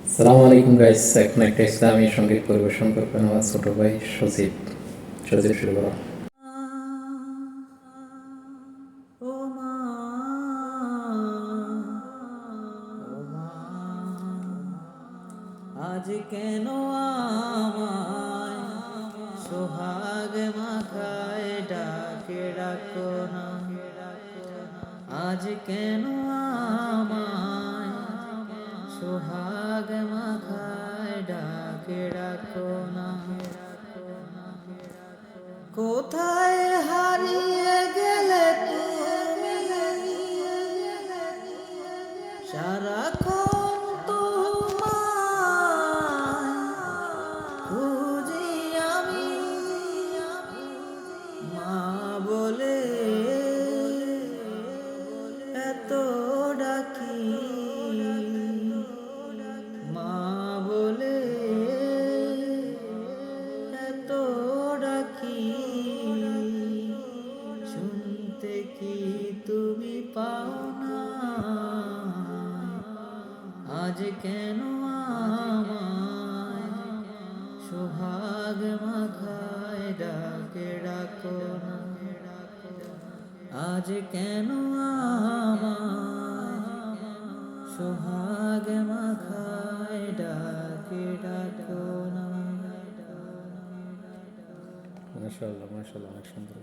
আসসালামু আলাইকুম গাইস, এখন একটা ইসলামী সঙ্গীত পরিবেশন করবেন আমার ছোট ভাই সজীব। সজীব শুরু করো। আজ কেন আমায় সোহাগ মাখায় ডাকে ডাকো না, আজ কেন আমায় সোহাগ মাখায় ডাকে ডাকো না। কোথায় হারিয়ে গেলে তুমি, সারাক্ষণ তোমায় খুঁজি আমি, মা বলে এত ডাকি, মা বলে এত ডাকি, শুনতে কি তুমি পাও না? আজ কেন আমায় সোহাগ মাখায় ডাকে ডাকো না, আজ কেন আমায় সোহাগ মাখায় ডাকে ডাকো না। মাশাআল্লাহ, মাশাআল্লাহ, অনেক সুন্দর।